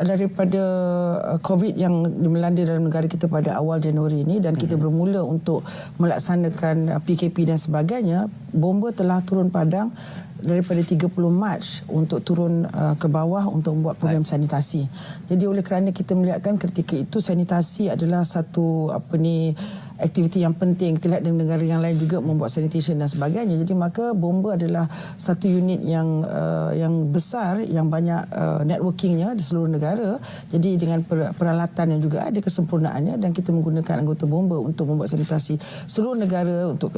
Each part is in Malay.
daripada COVID yang melanda dalam negara kita pada awal Januari ini dan kita bermula untuk melaksanakan PKP dan sebagainya, Bomba telah turun padang daripada 30 Mac untuk turun ke bawah untuk membuat program sanitasi. Jadi oleh kerana kita melihatkan ketika itu sanitasi adalah satu aktiviti yang penting. Kita lihat dengan negara yang lain juga membuat sanitation dan sebagainya. Jadi maka Bomba adalah satu unit yang besar, yang banyak networkingnya di seluruh negara. Jadi dengan peralatan yang juga ada kesempurnaannya, dan kita menggunakan anggota Bomba untuk membuat sanitasi seluruh negara untuk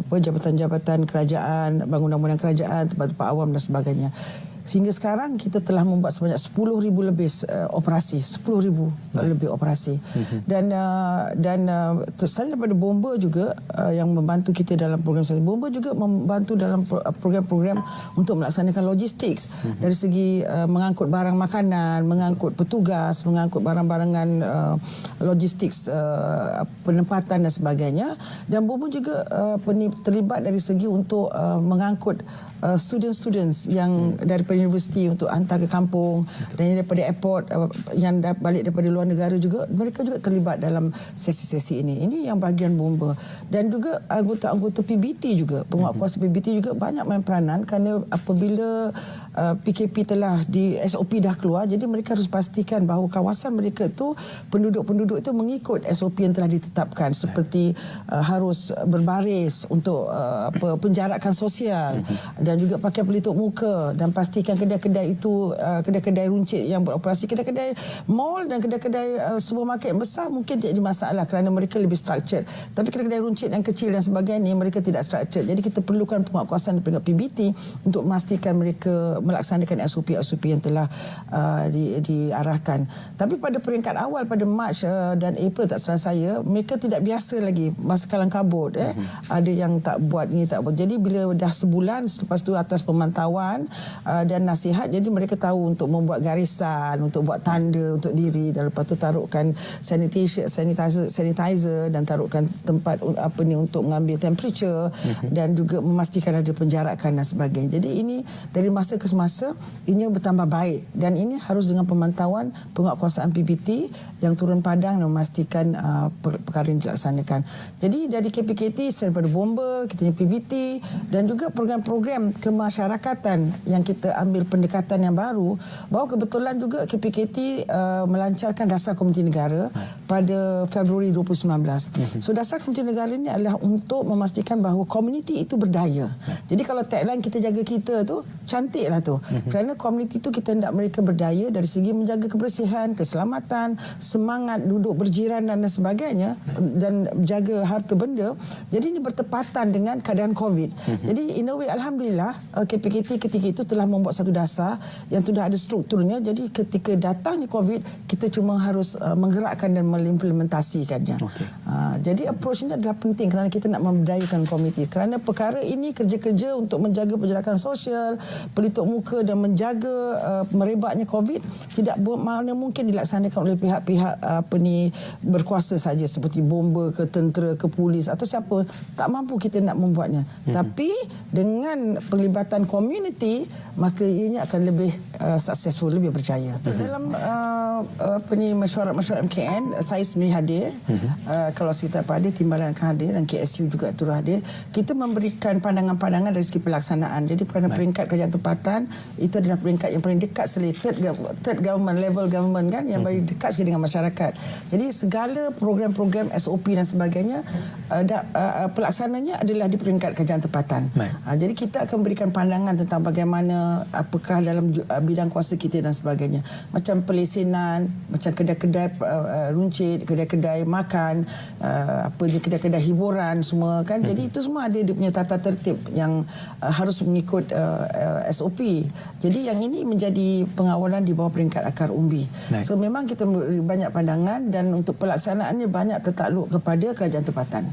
jabatan-jabatan kerajaan, bangunan-bangunan kerajaan, tempat-tempat awam dan sebagainya. Sehingga sekarang kita telah membuat sebanyak 10,000 lebih operasi, 10,000 lebih operasi. Dan selain daripada Bomba juga yang membantu kita dalam program sanitasi, Bomba juga membantu dalam program-program untuk melaksanakan logistik dari segi mengangkut barang makanan, mengangkut petugas, mengangkut barang-barangan logistik, penempatan dan sebagainya. Dan Bomba juga terlibat dari segi untuk mengangkut students yang daripada universiti untuk hantar ke kampung. Betul. Dan daripada airport yang balik daripada luar negara juga, mereka juga terlibat dalam sesi-sesi ini. Ini yang bahagian Bomba. Dan juga anggota-anggota PBT juga, penguatkuasa PBT juga banyak main peranan, kerana apabila PKP telah di SOP dah keluar, jadi mereka harus pastikan bahawa kawasan mereka itu, penduduk-penduduk itu mengikut SOP yang telah ditetapkan, seperti harus berbaris untuk penjarakan sosial, dan juga pakai pelitup muka, dan pastikan kedai-kedai itu, kedai-kedai runcit yang beroperasi, kedai-kedai mall dan kedai-kedai supermarket besar mungkin tidak ada masalah kerana mereka lebih structured. Tapi kedai-kedai runcit yang kecil dan sebagainya, mereka tidak structured. Jadi kita perlukan penguatkuasaan daripada PBT untuk memastikan mereka melaksanakan SOP-SOP yang telah diarahkan. Tapi pada peringkat awal pada Mac dan April, tak salah saya, mereka tidak biasa lagi, masa kalang kabut. Ada yang tak buat ni, tak buat. Jadi bila dah sebulan, lepas tu atas pemantauan dan nasihat, jadi mereka tahu untuk membuat garisan, untuk buat tanda untuk diri, dan lepas tu taruhkan sanitizer dan taruhkan tempat untuk mengambil temperature, dan juga memastikan ada penjarakan dan sebagainya. Jadi ini dari masa ke semasa ini bertambah baik, dan ini harus dengan pemantauan penguatkuasaan PBT yang turun padang dan memastikan perkara ini dilaksanakan. Jadi dari KPKT, daripada Bomba, kita punya PBT, dan juga program-program kemasyarakatan yang kita ambil pendekatan yang baru, bahawa kebetulan juga KPKT melancarkan Dasar Komuniti Negara pada Februari 2019. So Dasar Komuniti Negara ini adalah untuk memastikan bahawa komuniti itu berdaya. Jadi kalau tagline kita jaga kita tu, cantiklah tu. Kerana komuniti itu kita hendak mereka berdaya dari segi menjaga kebersihan, keselamatan, semangat duduk berjiran dan sebagainya, dan jaga harta benda. Jadi ini bertepatan dengan keadaan COVID. Jadi in a way, alhamdulillah, KPKT ketika itu telah membuat satu dasar yang sudah ada strukturnya. Jadi ketika datangnya COVID, kita cuma harus menggerakkan dan mengimplementasikannya. Jadi approach ini adalah penting kerana kita nak memberdayakan komuniti. Kerana perkara ini kerja-kerja untuk menjaga penjarakan sosial, pelitup muka, dan menjaga merebaknya COVID tidak mana mungkin dilaksanakan oleh pihak-pihak berkuasa saja, seperti Bomba ke tentera ke polis atau siapa. Tak mampu kita nak membuatnya. Tapi dengan pelibatan komuniti, maka ianya akan lebih successful, lebih berjaya. Dalam mesyuarat-mesyuarat MKN, saya sendiri hadir. Kalau kita hadir, timbalan akan hadir, dan KSU juga turut hadir. Kita memberikan pandangan-pandangan dari segi pelaksanaan. Jadi kerana peringkat kerajaan tempatan itu adalah peringkat yang paling dekat sekali, third government, level government kan, yang paling dekat sekali dengan masyarakat. Jadi segala program-program SOP dan sebagainya, pelaksananya adalah di peringkat kerajaan tempatan. Jadi kita akan berikan pandangan tentang bagaimana, apakah dalam bidang kuasa kita dan sebagainya. Macam pelesenan, macam kedai-kedai runcit, kedai-kedai makan, kedai-kedai hiburan semua kan. Jadi itu semua ada dia punya tata tertib yang harus mengikut SOP. Jadi yang ini menjadi pengawalan di bawah peringkat akar umbi. So memang kita beri banyak pandangan, dan untuk pelaksanaannya banyak tertakluk kepada kerajaan tempatan.